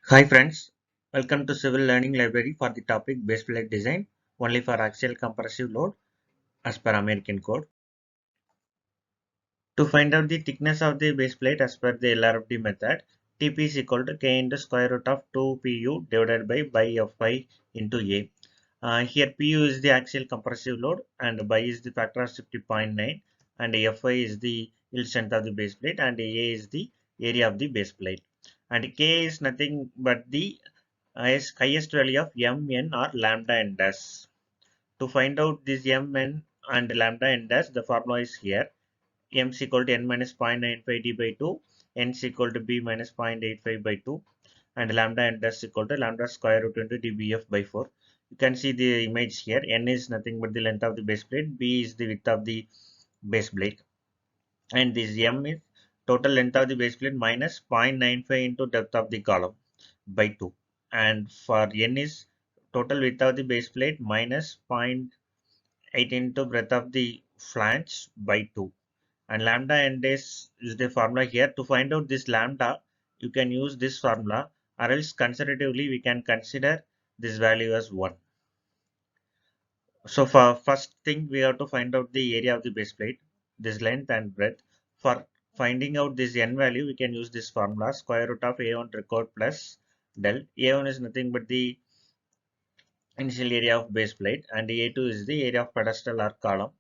Hi friends, welcome to Civil Learning Library for the topic base plate design only for axial compressive load as per American code. To find out the thickness of the base plate as per the LRFD method, Tp is equal to K into square root of 2Pu divided by Fy into A. Here Pu is the axial compressive load and by is the factor of safety 0.9 and Fy is the yield strength of the base plate and A is the area of the base plate. And K is nothing but the highest value of mn or lambda n dash. To find out this mn and lambda n dash, the formula is here. M is equal to n minus 0.95 d by 2, n is equal to b minus 0.85 by 2, and lambda n dash is equal to lambda square root into dbf by 4. You can see the image here. N is nothing but the length of the base plate, b is the width of the base plate, and this m is total length of the base plate minus 0.95 into depth of the column by 2, and for n is total width of the base plate minus 0.8 into breadth of the flange by 2, and lambda n dash is the formula here. To find out this lambda, you can use this formula, or else conservatively we can consider this value as 1. So for first thing, we have to find out the area of the base plate, this length and breadth. For finding out this n value, we can use this formula, square root of a1 record plus del. A1 is nothing but the initial area of base plate and A2 is the area of pedestal or column.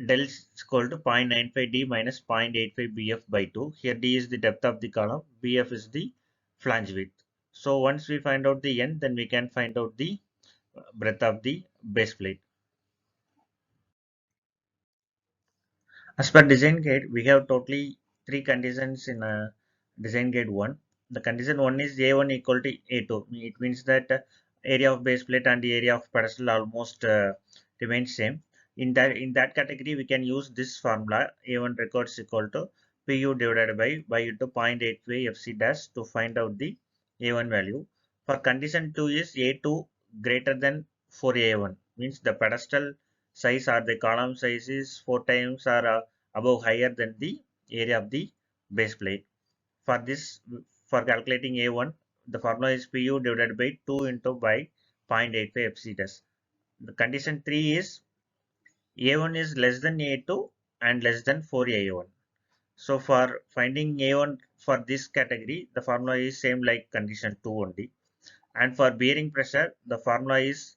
Del is equal to 0.95 d minus 0.85 bf by 2. Here d is the depth of the column, bf is the flange width. So once we find out the n, then we can find out the breadth of the base plate. As per design guide, we have totally three conditions in design guide 1. The condition 1 is A1 equal to A2. It means that area of base plate and the area of pedestal almost remain same. In that category, we can use this formula, A1 records equal to Pu divided by into 0.85 FC dash to find out the A1 value. For condition 2 is A2 greater than 4A1, means the pedestal size or the column size is 4 times or above higher than the area of the base plate. For this, for calculating A1, the formula is Pu divided by 2 into by 0.85 FC dash. The condition 3 is A1 is less than A2 and less than 4A1. So for finding A1 for this category, the formula is same like condition 2 only. And for bearing pressure, the formula is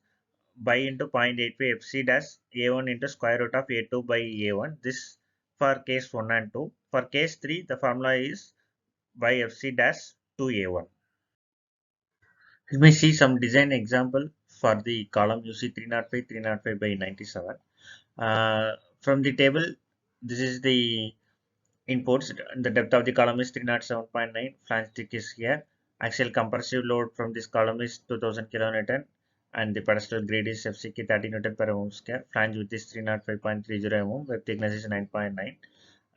by into 0.85 FC dash A1 into square root of A2 by A1. This for case 1 and 2. For case 3, the formula is by FC dash 2A1. Let me see some design example for the column UC 305 305 by 97. From the table, this is the inputs. The depth of the column is 307.9. Flange thick is here. Axial compressive load from this column is 2000 kilonewton and the pedestal grade is FCK 30 Newton per mm square. Flange width is 305.30 mm. Web thickness is 9.9.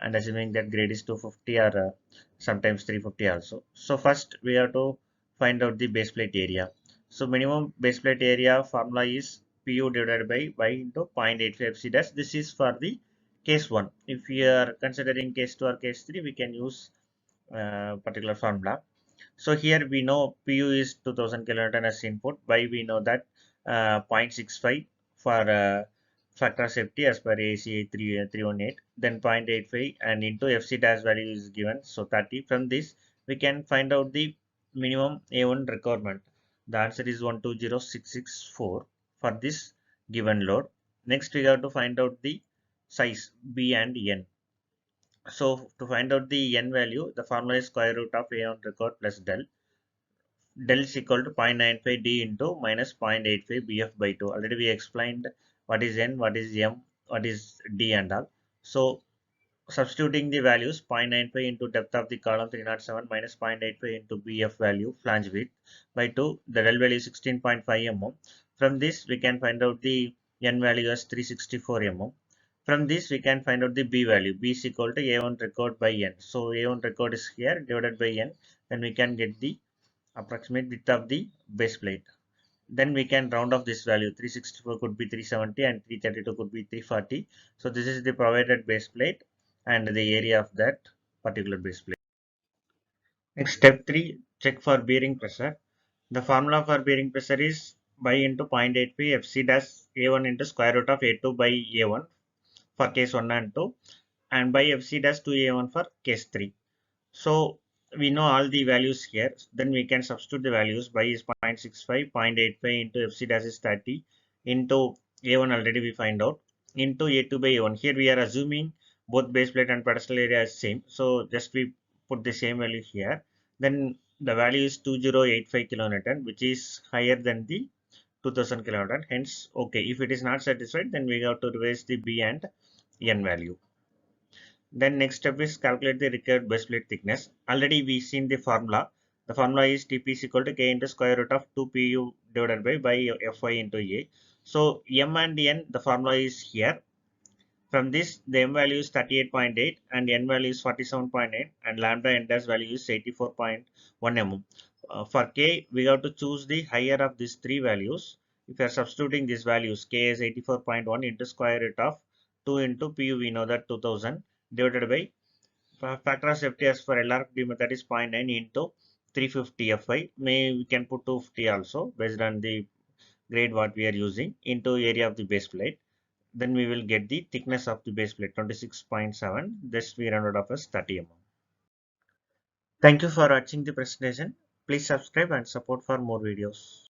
And assuming that grade is 250 or sometimes 350 also. So first we have to find out the base plate area. So minimum base plate area formula is Pu divided by into 0.85 FC dash. This is for the case 1. If we are considering case 2 or case 3, we can use particular formula. So here we know Pu is 2000 kilonewton as input. By we know that 0.65 for factor of safety as per ACA 318. Then 0.85 and into FC dash value is given. So 30. From this we can find out the minimum A1 requirement. The answer is 120664 for this given load. Next we have to find out the size B and N. So to find out the n value, the formula is square root of a1 record plus del. Del is equal to 0.95 d into minus 0.85 bf by 2. Already we explained what is n, what is m, what is d and all. So substituting the values 0.95 into depth of the column 307 minus 0.85 into bf value flange width by 2. The del value is 16.5 mm. From this we can find out the n value as 364 mm. From this we can find out the b value. B is equal to a1 record by n. So a1 record is here divided by n. Then we can get the approximate width of the base plate. Then we can round off this value. 364 could be 370 and 332 could be 340. So this is the provided base plate and the area of that particular base plate. Next step 3, check for bearing pressure. The formula for bearing pressure is by into 0.8p fc dash a1 into square root of a2 by a1 for case 1 and 2, and by fc dash 2a1 for case 3. So we know all the values here. Then we can substitute the values. By is 0.65, 0.85 into fc dash is 30 into a1 already we find out into a2 by a1. Here we are assuming both base plate and pedestal area is same. So just we put the same value here. Then the value is 2085 kilonewton, which is higher than the 2000 kilonewton. Hence, okay, if it is not satisfied, then we have to revise the B and N value. Then next step is calculate the required base plate thickness. Already we seen the formula. The formula is Tp is equal to K into square root of 2Pu divided by Fy into A. So M and N, the formula is here. From this, the M value is 38.8 and N value is 47.8 and lambda N dash value is 84.1 mm. For K, we have to choose the higher of these three values. If you are substituting these values, K is 84.1 into square root of 2 into Pu, we know that 2000 divided by factor of safety as for LRFD method is 0.9 into 350 Fy. We can put 250 also based on the grade what we are using into area of the base plate. Then we will get the thickness of the base plate 26.7. This we rounded off as 30 mm. Thank you for watching the presentation. Please subscribe and support for more videos.